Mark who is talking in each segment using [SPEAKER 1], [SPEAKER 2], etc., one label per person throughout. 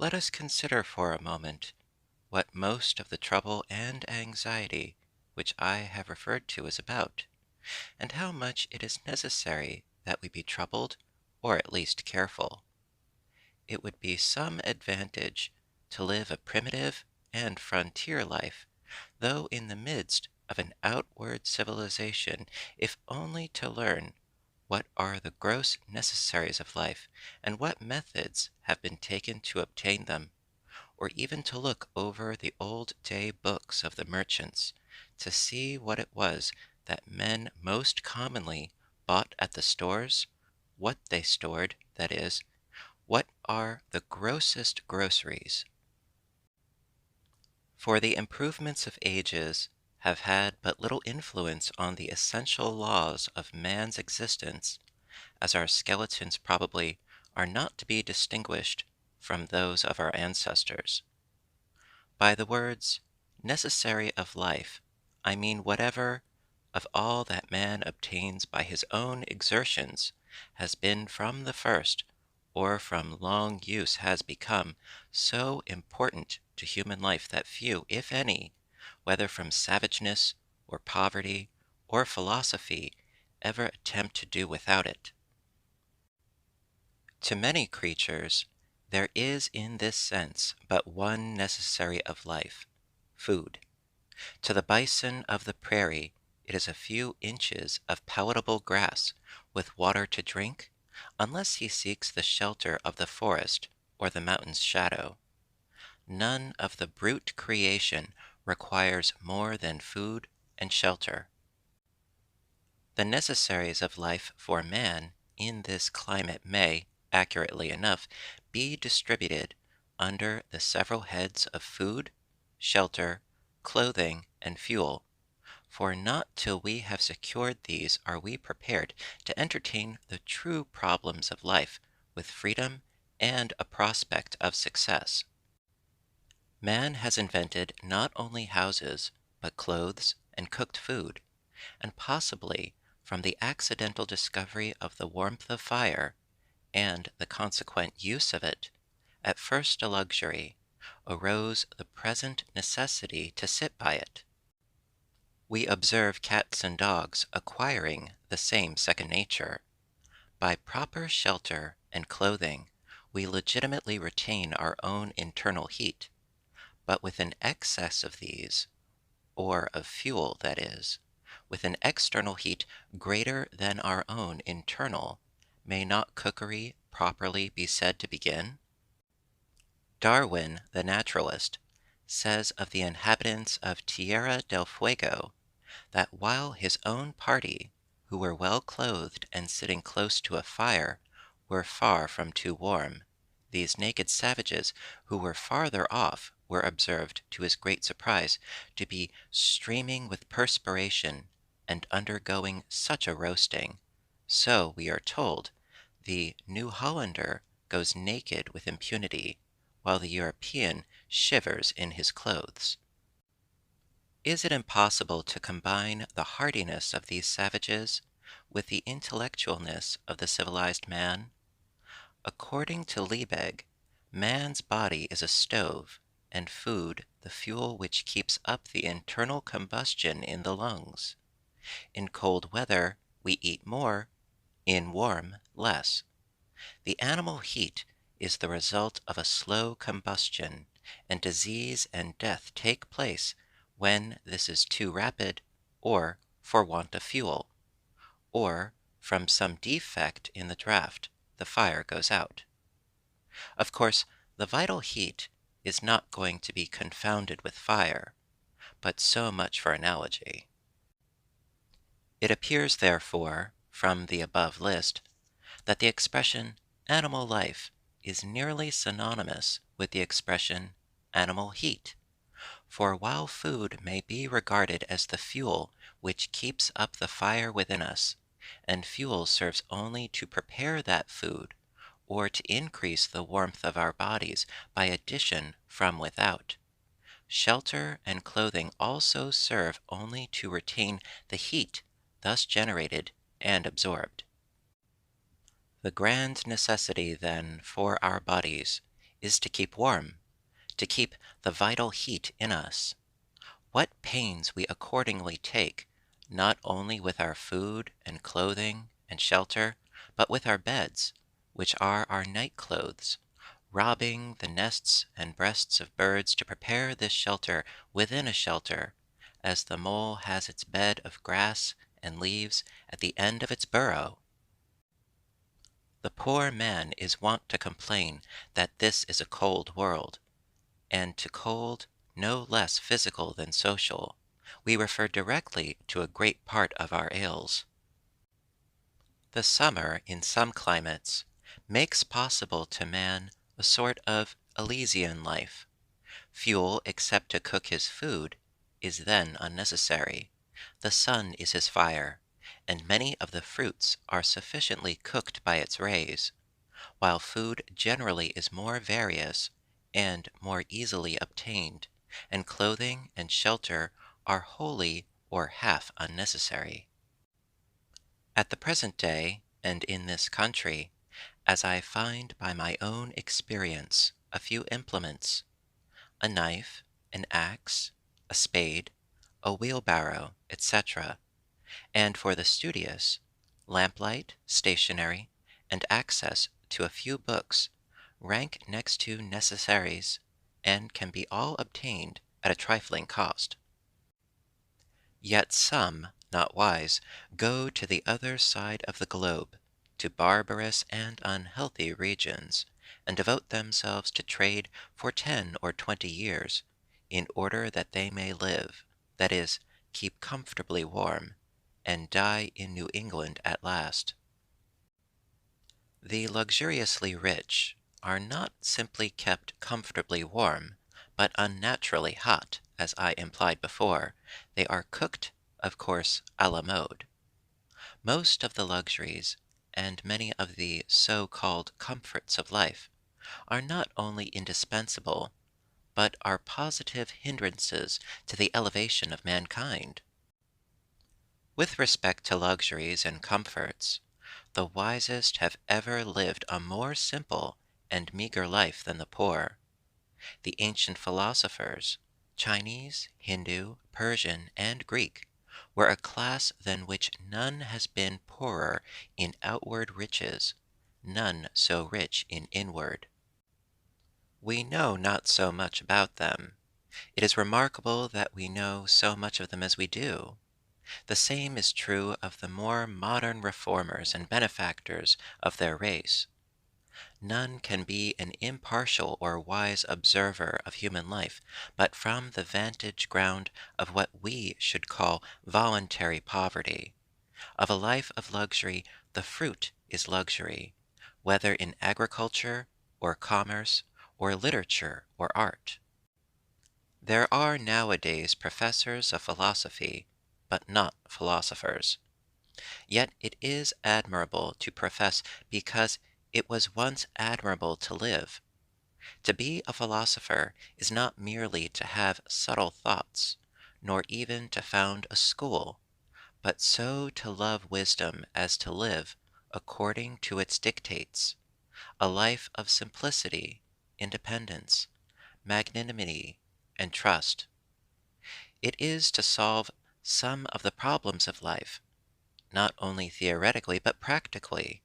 [SPEAKER 1] let us consider for a moment what most of the trouble and anxiety which I have referred to is about, and how much it is necessary that we be troubled, or at least careful. It would be some advantage to live a primitive and frontier life, though in the midst of an outward civilization, if only to learn what are the gross necessaries of life, and what methods have been taken to obtain them, or even to look over the old day books of the merchants, to see what it was that men most commonly bought at the stores, what they stored, that is, what are the grossest groceries. For the improvements of ages have had but little influence on the essential laws of man's existence, as our skeletons probably are not to be distinguished from those of our ancestors. By the words necessary of life, I mean whatever of all that man obtains by his own exertions has been from the first, or from long use has become, so important to human life that few, if any, whether from savageness, or poverty, or philosophy, ever attempt to do without it. To many creatures, there is in this sense but one necessary of life, food. To the bison of the prairie, it is a few inches of palatable grass, with water to drink, unless he seeks the shelter of the forest or the mountain's shadow. None of the brute creation requires more than food and shelter. The necessaries of life for man in this climate may, accurately enough, be distributed under the several heads of food, shelter, clothing, and fuel, for not till we have secured these are we prepared to entertain the true problems of life with freedom and a prospect of success. Man has invented not only houses, but clothes and cooked food, and possibly from the accidental discovery of the warmth of fire, and the consequent use of it, at first a luxury, arose the present necessity to sit by it. We observe cats and dogs acquiring the same second nature. By proper shelter and clothing, we legitimately retain our own internal heat, but with an excess of these, or of fuel, that is, with an external heat greater than our own internal, may not cookery properly be said to begin? Darwin, the naturalist, says of the inhabitants of Tierra del Fuego that while his own party, who were well clothed and sitting close to a fire, were far from too warm, these naked savages, who were farther off, were observed, to his great surprise, to be streaming with perspiration and undergoing such a roasting. So, we are told, the New Hollander goes naked with impunity, while the European shivers in his clothes. Is it impossible to combine the hardiness of these savages with the intellectualness of the civilized man? According to Liebig, man's body is a stove, and food the fuel which keeps up the internal combustion in the lungs. In cold weather we eat more, in warm less. The animal heat is the result of a slow combustion, and disease and death take place when this is too rapid, or for want of fuel, or from some defect in the draught, the fire goes out. Of course, the vital heat is not going to be confounded with fire, but so much for analogy. It appears, therefore, from the above list, that the expression animal life is nearly synonymous with the expression animal heat. For while food may be regarded as the fuel which keeps up the fire within us, and fuel serves only to prepare that food, or to increase the warmth of our bodies by addition from without, shelter and clothing also serve only to retain the heat thus generated and absorbed. The grand necessity, then, for our bodies is to keep warm, to keep the vital heat in us. What pains we accordingly take, not only with our food and clothing and shelter, but with our beds, which are our night clothes, robbing the nests and breasts of birds to prepare this shelter within a shelter, as the mole has its bed of grass and leaves at the end of its burrow. The poor man is wont to complain that this is a cold world, and to cold no less physical than social, we refer directly to a great part of our ills. The summer, in some climates, makes possible to man a sort of Elysian life. Fuel, except to cook his food, is then unnecessary. The sun is his fire, and many of the fruits are sufficiently cooked by its rays, while food generally is more various and more easily obtained, and clothing and shelter are wholly or half unnecessary. At the present day, and in this country, as I find by my own experience, a few implements, a knife, an axe, a spade, a wheelbarrow, etc., and for the studious, lamplight, stationery, and access to a few books, rank next to necessaries, and can be all obtained at a trifling cost. Yet some, not wise, go to the other side of the globe, to barbarous and unhealthy regions, and devote themselves to trade for 10 or 20 years, in order that they may live, that is, keep comfortably warm, and die in New England at last. The luxuriously rich are not simply kept comfortably warm, but unnaturally hot, as I implied before. They are cooked, of course, a la mode. Most of the luxuries, and many of the so-called comforts of life, are not only indispensable, but are positive hindrances to the elevation of mankind. With respect to luxuries and comforts, the wisest have ever lived a more simple and meager life than the poor. The ancient philosophers, Chinese, Hindu, Persian, and Greek, were a class than which none has been poorer in outward riches, none so rich in inward. We know not so much about them. It is remarkable that we know so much of them as we do. The same is true of the more modern reformers and benefactors of their race. None can be an impartial or wise observer of human life, but from the vantage ground of what we should call voluntary poverty. Of a life of luxury, the fruit is luxury, whether in agriculture, or commerce, or literature, or art. There are nowadays professors of philosophy, but not philosophers. Yet it is admirable to profess because it was once admirable to live. To be a philosopher is not merely to have subtle thoughts, nor even to found a school, but so to love wisdom as to live according to its dictates, a life of simplicity, independence, magnanimity, and trust. It is to solve some of the problems of life, not only theoretically but practically.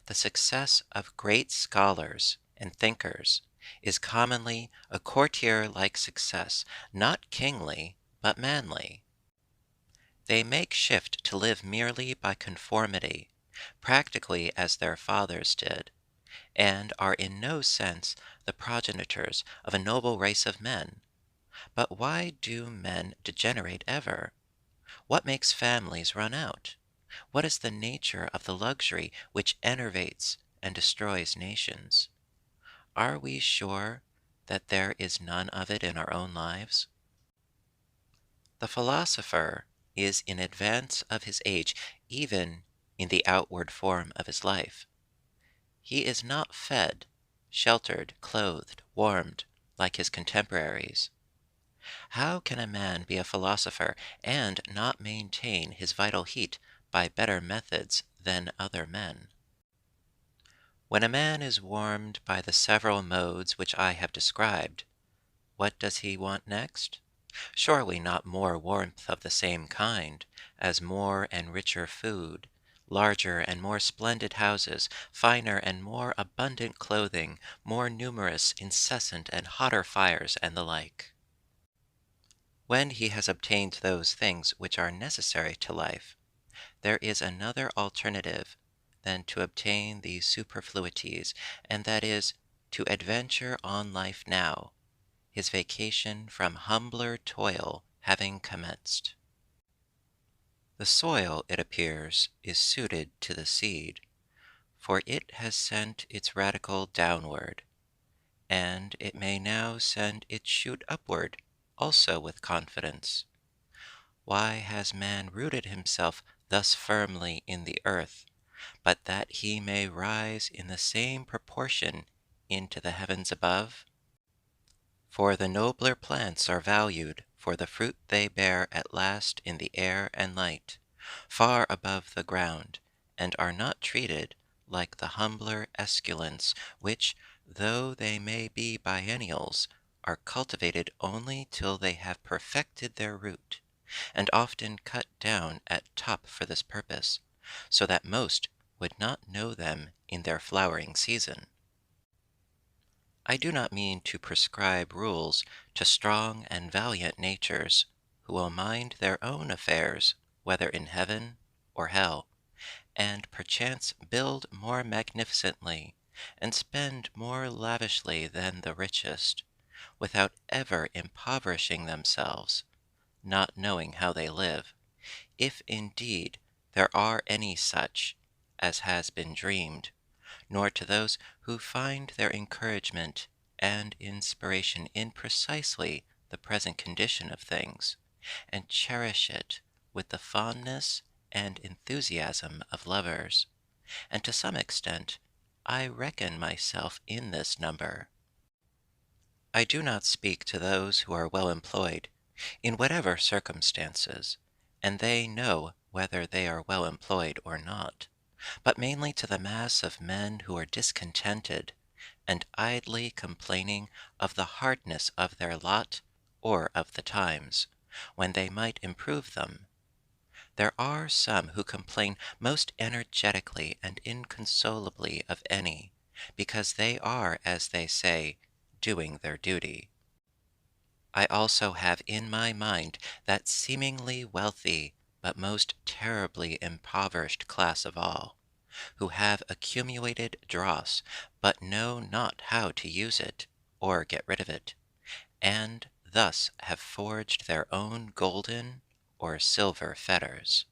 [SPEAKER 1] The success of great scholars and thinkers is commonly a courtier-like success, not kingly, but manly. They make shift to live merely by conformity, practically as their fathers did, and are in no sense the progenitors of a noble race of men. But why do men degenerate ever? What makes families run out? What is the nature of the luxury which enervates and destroys nations? Are we sure that there is none of it in our own lives? The philosopher is in advance of his age, even in the outward form of his life. He is not fed, sheltered, clothed, warmed, like his contemporaries. How can a man be a philosopher and not maintain his vital heat by better methods than other men? When a man is warmed by the several modes which I have described, what does he want next? Surely not more warmth of the same kind, as more and richer food, larger and more splendid houses, finer and more abundant clothing, more numerous, incessant, and hotter fires, and the like. When he has obtained those things which are necessary to life, there is another alternative than to obtain these superfluities, and that is to adventure on life now, his vacation from humbler toil having commenced. The soil, it appears, is suited to the seed, for it has sent its radicle downward, and it may now send its shoot upward also with confidence. Why has man rooted himself thus firmly in the earth, but that he may rise in the same proportion into the heavens above? For the nobler plants are valued for the fruit they bear at last in the air and light, far above the ground, and are not treated like the humbler esculents, which, though they may be biennials, are cultivated only till they have perfected their root, and often cut down at top for this purpose, so that most would not know them in their flowering season. I do not mean to prescribe rules to strong and valiant natures, who will mind their own affairs, whether in heaven or hell, and perchance build more magnificently, and spend more lavishly than the richest, without ever impoverishing themselves, not knowing how they live, if indeed there are any such, as has been dreamed, nor to those who find their encouragement and inspiration in precisely the present condition of things, and cherish it with the fondness and enthusiasm of lovers. And to some extent, I reckon myself in this number. I do not speak to those who are well employed, in whatever circumstances, and they know whether they are well employed or not, but mainly to the mass of men who are discontented, and idly complaining of the hardness of their lot or of the times, when they might improve them. There are some who complain most energetically and inconsolably of any, because they are, as they say, doing their duty. I also have in my mind that seemingly wealthy, but most terribly impoverished class of all, who have accumulated dross, but know not how to use it, or get rid of it, and thus have forged their own golden or silver fetters.